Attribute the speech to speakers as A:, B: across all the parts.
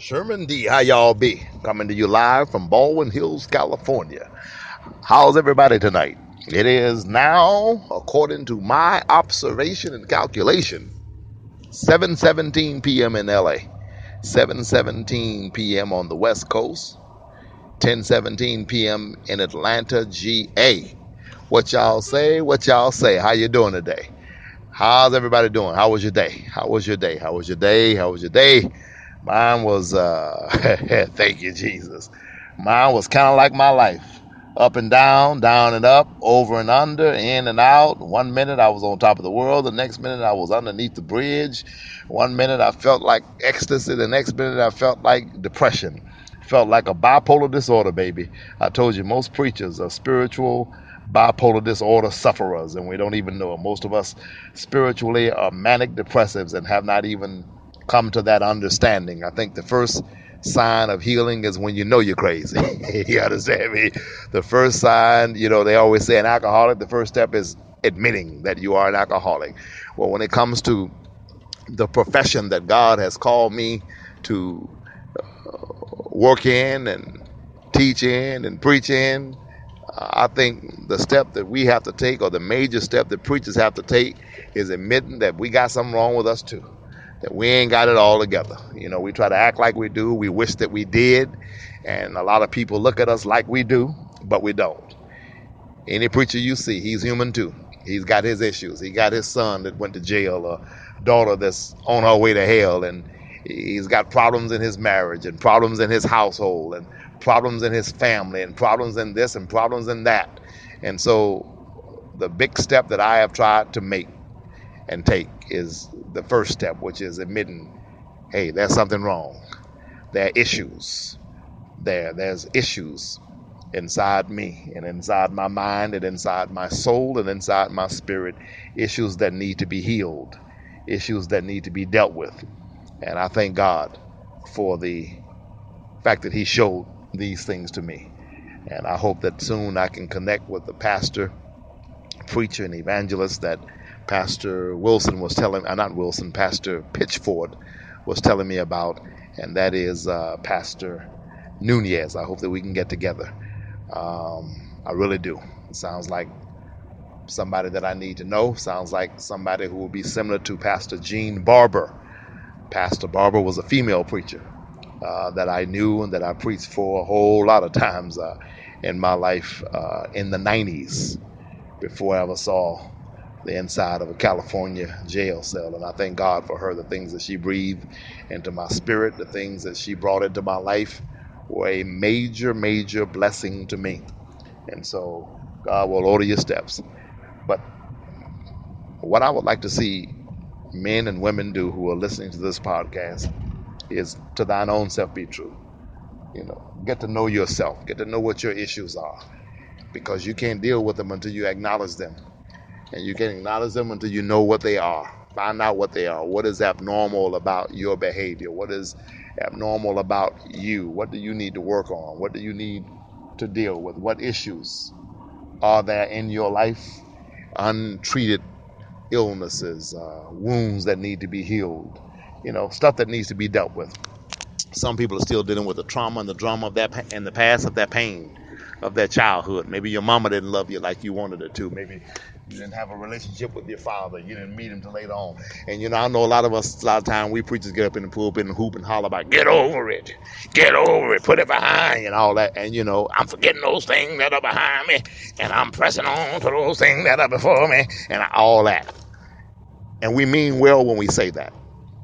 A: Sherman D, how y'all be? Coming to you live from Baldwin Hills, California. How's everybody tonight? It is now, according to my observation and calculation, 7:17 p.m. in LA, 7:17 p.m. on the West Coast, 10:17 p.m. in Atlanta, GA. What y'all say? What y'all say? How you doing today? How's everybody doing? How was your day? How was your day? How was your day? How was your day? Mine was, thank you, Jesus. Mine was kind of like my life. Up and down and up, over and under, in and out. One minute I was on top of the world. The next minute I was underneath the bridge. One minute I felt like ecstasy. The next minute I felt like depression. Felt like a bipolar disorder, baby. I told you, most preachers are spiritual bipolar disorder sufferers, and we don't even know it. Most of us spiritually are manic depressives and have not even come to that understanding. I think the first sign of healing is when you know you're crazy. You understand me? The first sign, they always say an alcoholic, the first step is admitting that you are an alcoholic. Well, when it comes to the profession that God has called me to work in and teach in and preach in, I think the step that we have to take, or the major step that preachers have to take, is admitting that we got something wrong with us too. That we ain't got it all together. We try to act like we do. We wish that we did. And a lot of people look at us like we do, but we don't. Any preacher you see, he's human too. He's got his issues. He got his son that went to jail, or daughter that's on her way to hell, and he's got problems in his marriage, and problems in his household, and problems in his family, and problems in this, and problems in that. And so the big step that I have tried to make and take is the first step, which is admitting, hey, there's something wrong. There are issues. There's issues inside me, and inside my mind, and inside my soul, and inside my spirit. Issues that need to be healed. Issues that need to be dealt with. And I thank God for the fact that He showed these things to me. And I hope that soon I can connect with the pastor, preacher, and evangelist that Pastor Wilson was telling, not Wilson, Pastor Pitchford was telling me about, and that is Pastor Nunez. I hope that we can get together. I really do. It sounds like somebody that I need to know. Sounds like somebody who will be similar to Pastor Gene Barber. Pastor Barber was a female preacher that I knew and that I preached for a whole lot of times in my life in the 90s, before I ever saw the inside of a California jail cell. And I thank God for her. The things that she breathed into my spirit, the things that she brought into my life, were a major, major blessing to me. And so God will order your steps. But what I would like to see men and women do who are listening to this podcast is, to thine own self be true. Get to know yourself. Get to know what your issues are. Because you can't deal with them until you acknowledge them. And you can acknowledge them until you know what they are. Find out what they are. What is abnormal about your behavior? What is abnormal about you? What do you need to work on? What do you need to deal with? What issues are there in your life? Untreated illnesses, wounds that need to be healed, stuff that needs to be dealt with. Some people are still dealing with the trauma and the drama of that in the past, of that pain of their childhood. Maybe your mama didn't love you like you wanted her to. Maybe you didn't have a relationship with your father. You didn't meet him till later on. And I know a lot of time we preachers get up in the pulpit and hoop and holler about, get over it, put it behind you, and all that. And I'm forgetting those things that are behind me, and I'm pressing on to those things that are before me, and all that. And we mean well when we say that.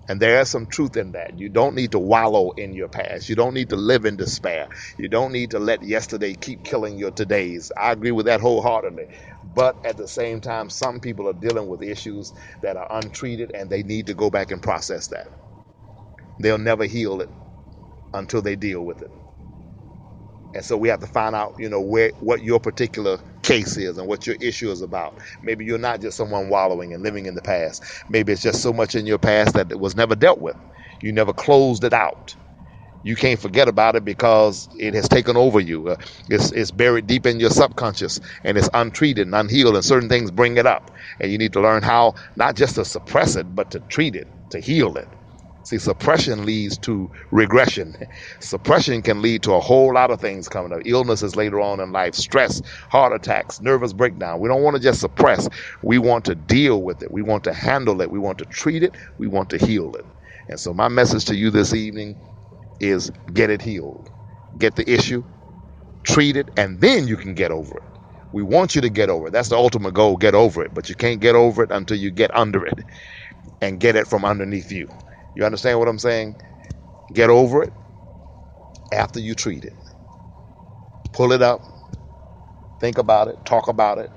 A: And there is some truth in that. You don't need to wallow in your past. You don't need to live in despair. You don't need to let yesterday keep killing your todays. I agree with that wholeheartedly. But at the same time, some people are dealing with issues that are untreated, and they need to go back and process that. They'll never heal it until they deal with it. And so we have to find out, what your particular case is and what your issue is about. Maybe you're not just someone wallowing and living in the past. Maybe it's just so much in your past that it was never dealt with. You never closed it out. You can't forget about it because it has taken over you. It's buried deep in your subconscious, and it's untreated and unhealed, and certain things bring it up. And you need to learn how not just to suppress it, but to treat it, to heal it. See, suppression leads to regression. Suppression can lead to a whole lot of things coming up. Illnesses later on in life, stress, heart attacks, nervous breakdown. We don't want to just suppress. We want to deal with it. We want to handle it. We want to treat it. We want to heal it. And so my message to you this evening is get it healed. Get the issue, treat it, and then you can get over it. We want you to get over it. That's the ultimate goal, get over it. But you can't get over it until you get under it and get it from underneath you. You understand what I'm saying? Get over it after you treat it. Pull it up, think about it, talk about it,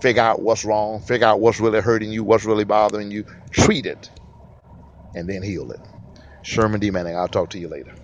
A: figure out what's wrong, figure out what's really hurting you, what's really bothering you, treat it, and then heal it. Sherman D. Manning, I'll talk to you later.